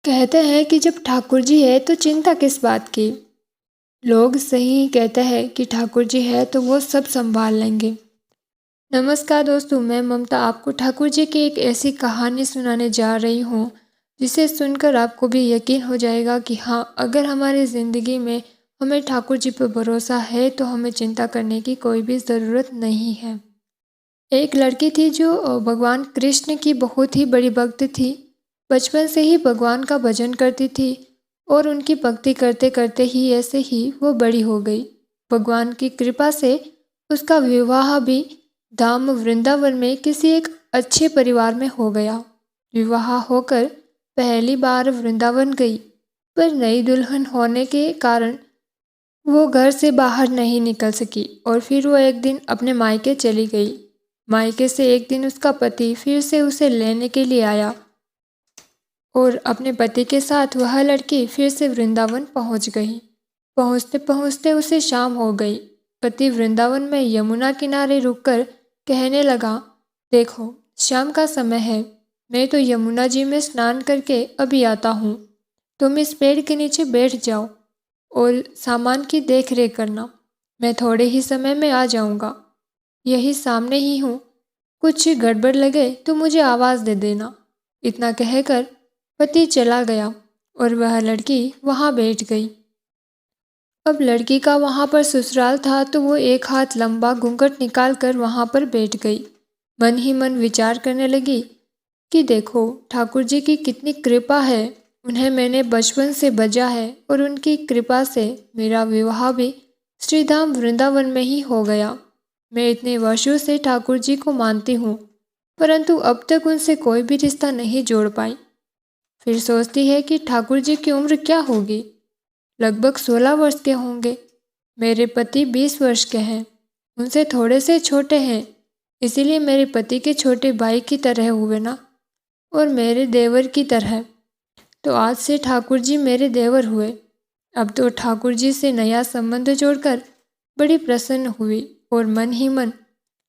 कहते हैं कि जब ठाकुर जी है तो चिंता किस बात की। लोग सही कहते हैं कि ठाकुर जी है तो वो सब संभाल लेंगे। नमस्कार दोस्तों, मैं ममता आपको ठाकुर जी की एक ऐसी कहानी सुनाने जा रही हूँ जिसे सुनकर आपको भी यकीन हो जाएगा कि हाँ, अगर हमारी ज़िंदगी में हमें ठाकुर जी पर भरोसा है तो हमें चिंता करने की कोई भी ज़रूरत नहीं है। एक लड़की थी जो भगवान कृष्ण की बहुत ही बड़ी भक्त थी। बचपन से ही भगवान का भजन करती थी और उनकी भक्ति करते करते ही ऐसे ही वो बड़ी हो गई। भगवान की कृपा से उसका विवाह भी धाम वृंदावन में किसी एक अच्छे परिवार में हो गया। विवाह होकर पहली बार वृंदावन गई, पर नई दुल्हन होने के कारण वो घर से बाहर नहीं निकल सकी और फिर वो एक दिन अपने मायके चली गई। मायके से एक दिन उसका पति फिर से उसे लेने के लिए आया और अपने पति के साथ वह लड़की फिर से वृंदावन पहुंच गई। पहुंचते पहुंचते उसे शाम हो गई। पति वृंदावन में यमुना किनारे रुककर कहने लगा, देखो शाम का समय है, मैं तो यमुना जी में स्नान करके अभी आता हूँ। तुम इस पेड़ के नीचे बैठ जाओ और सामान की देख रेख करना, मैं थोड़े ही समय में आ जाऊँगा। यही सामने ही हूँ, कुछ गड़बड़ लगे तो मुझे आवाज़ दे देना। इतना कहकर पति चला गया और वह लड़की वहाँ बैठ गई। अब लड़की का वहाँ पर ससुराल था तो वो एक हाथ लंबा घूंघट निकाल कर वहाँ पर बैठ गई। मन ही मन विचार करने लगी कि देखो ठाकुर जी की कितनी कृपा है, उन्हें मैंने बचपन से बजा है और उनकी कृपा से मेरा विवाह भी श्रीधाम वृंदावन में ही हो गया। मैं इतने वर्षों से ठाकुर जी को मानती हूँ, परंतु अब तक उनसे कोई भी रिश्ता नहीं जोड़ पाई। फिर सोचती है कि ठाकुर जी की उम्र क्या होगी, लगभग 16 वर्ष के होंगे। मेरे पति 20 वर्ष के हैं, उनसे थोड़े से छोटे हैं, इसीलिए मेरे पति के छोटे भाई की तरह हुए ना, और मेरे देवर की तरह। तो आज से ठाकुर जी मेरे देवर हुए। अब तो ठाकुर जी से नया संबंध जोड़कर बड़ी प्रसन्न हुई और मन ही मन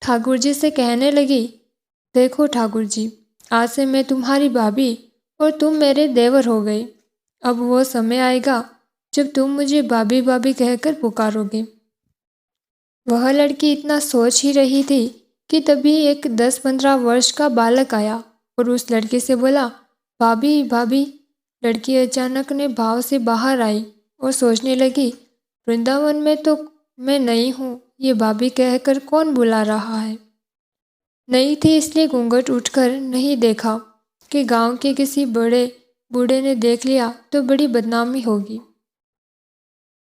ठाकुर जी से कहने लगी, देखो ठाकुर जी, आज से मैं तुम्हारी भाभी और तुम मेरे देवर हो गए। अब वो समय आएगा जब तुम मुझे भाभी भाभी कहकर पुकारोगे। वह लड़की इतना सोच ही रही थी कि तभी एक 10-15 वर्ष का बालक आया और उस लड़की से बोला, भाभी भाभी। लड़की अचानक ने भाव से बाहर आई और सोचने लगी, वृंदावन में तो मैं नई हूँ, ये भाभी कहकर कौन बुला रहा है। नई थी इसलिए घूंघट उठकर नहीं देखा कि गांव के किसी बड़े बूढ़े ने देख लिया तो बड़ी बदनामी होगी।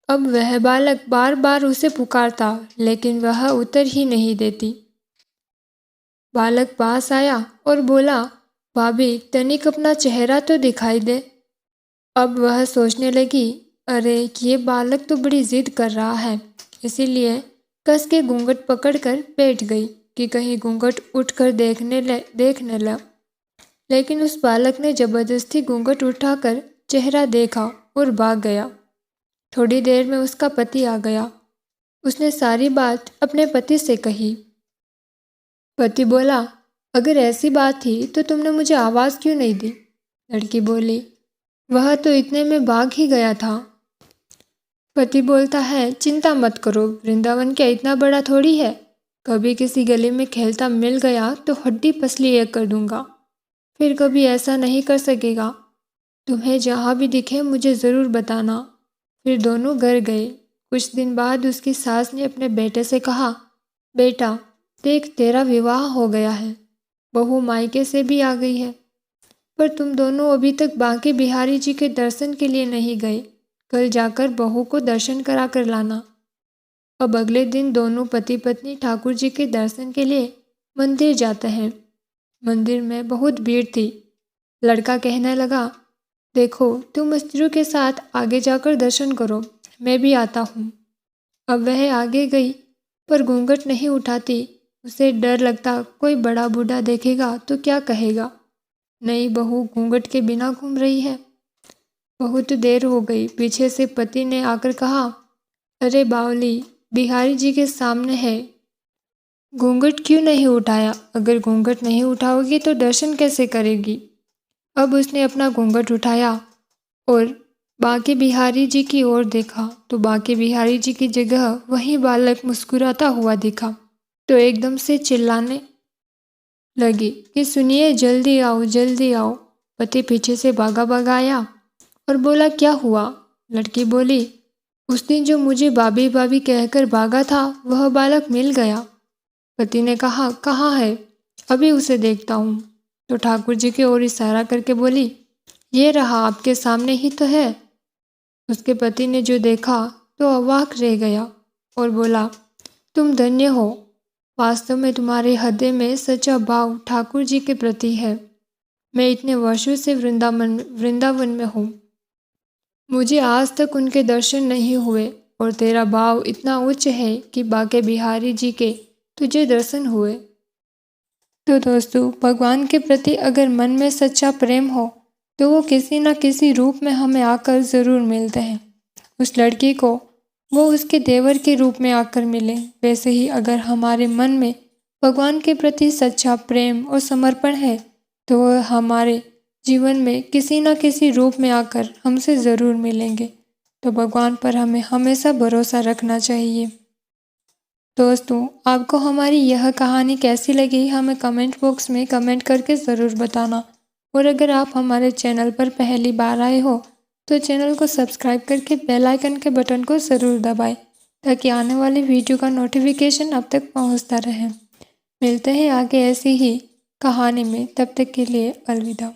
अब वह बालक बार बार उसे पुकारता, लेकिन वह उत्तर ही नहीं देती। बालक पास आया और बोला, भाभी तनिक अपना चेहरा तो दिखाई दे। अब वह सोचने लगी, अरे ये बालक तो बड़ी जिद कर रहा है, इसीलिए कस के घूंघट पकड़कर बैठ गई कि कहीं घूंघट उठकर देखने लगा। लेकिन उस बालक ने जबरदस्ती घूंघट उठाकर चेहरा देखा और भाग गया। थोड़ी देर में उसका पति आ गया। उसने सारी बात अपने पति से कही। पति बोला, अगर ऐसी बात थी तो तुमने मुझे आवाज़ क्यों नहीं दी। लड़की बोली, वह तो इतने में भाग ही गया था। पति बोलता है, चिंता मत करो, वृंदावन क्या इतना बड़ा थोड़ी है, कभी किसी गली में खेलता मिल गया तो हड्डी पसली एक कर दूंगा, फिर कभी ऐसा नहीं कर सकेगा। तुम्हें जहाँ भी दिखे मुझे ज़रूर बताना। फिर दोनों घर गए। कुछ दिन बाद उसकी सास ने अपने बेटे से कहा, बेटा देख तेरा विवाह हो गया है, बहू मायके से भी आ गई है, पर तुम दोनों अभी तक बांके बिहारी जी के दर्शन के लिए नहीं गए। कल जाकर बहू को दर्शन करा कर लाना। अब अगले दिन दोनों पति पत्नी ठाकुर जी के दर्शन के लिए मंदिर जाते हैं। मंदिर में बहुत भीड़ थी। लड़का कहने लगा, देखो तुम स्त्रियों के साथ आगे जाकर दर्शन करो, मैं भी आता हूँ। अब वह आगे गई पर घूंघट नहीं उठाती। उसे डर लगता कोई बड़ा बूढ़ा देखेगा तो क्या कहेगा। नई बहू घूंघट के बिना घूम रही है। बहुत देर हो गई। पीछे से पति ने आकर कहा, अरे बावली, बिहारी जी के सामने है, घूंघट क्यों नहीं उठाया। अगर घूंघट नहीं उठाओगी तो दर्शन कैसे करेगी। अब उसने अपना घूंघट उठाया और बांके बिहारी जी की ओर देखा तो बांके बिहारी जी की जगह वही बालक मुस्कुराता हुआ दिखा। तो एकदम से चिल्लाने लगी कि सुनिए, जल्दी आओ जल्दी आओ। पति पीछे से भागा भागा आया और बोला, क्या हुआ? लड़की बोली, उस दिन जो मुझे भाभी भाभी कहकर भागा था वह बालक मिल गया। पति ने कहा, कहाँ है? अभी उसे देखता हूँ। तो ठाकुर जी की ओर इशारा करके बोली, ये रहा, आपके सामने ही तो है। उसके पति ने जो देखा तो अवाक रह गया और बोला, तुम धन्य हो, वास्तव में तुम्हारे हृदय में सच्चा भाव ठाकुर जी के प्रति है। मैं इतने वर्षों से वृंदावन में हूँ, मुझे आज तक उनके दर्शन नहीं हुए और तेरा भाव इतना उच्च है कि बांके बिहारी जी के तुझे दर्शन हुए। तो दोस्तों, भगवान के प्रति अगर मन में सच्चा प्रेम हो तो वो किसी न किसी रूप में हमें आकर ज़रूर मिलते हैं। उस लड़की को वो उसके देवर के रूप में आकर मिले, वैसे ही अगर हमारे मन में भगवान के प्रति सच्चा प्रेम और समर्पण है तो वह हमारे जीवन में किसी न किसी रूप में आकर हमसे ज़रूर मिलेंगे। तो भगवान पर हमें हमेशा भरोसा रखना चाहिए। दोस्तों, आपको हमारी यह कहानी कैसी लगी हमें कमेंट बॉक्स में कमेंट करके ज़रूर बताना। और अगर आप हमारे चैनल पर पहली बार आए हो तो चैनल को सब्सक्राइब करके बेल आइकन के बटन को ज़रूर दबाएं ताकि आने वाली वीडियो का नोटिफिकेशन आप तक पहुंचता रहे। मिलते हैं आगे ऐसी ही कहानी में, तब तक के लिए अलविदा।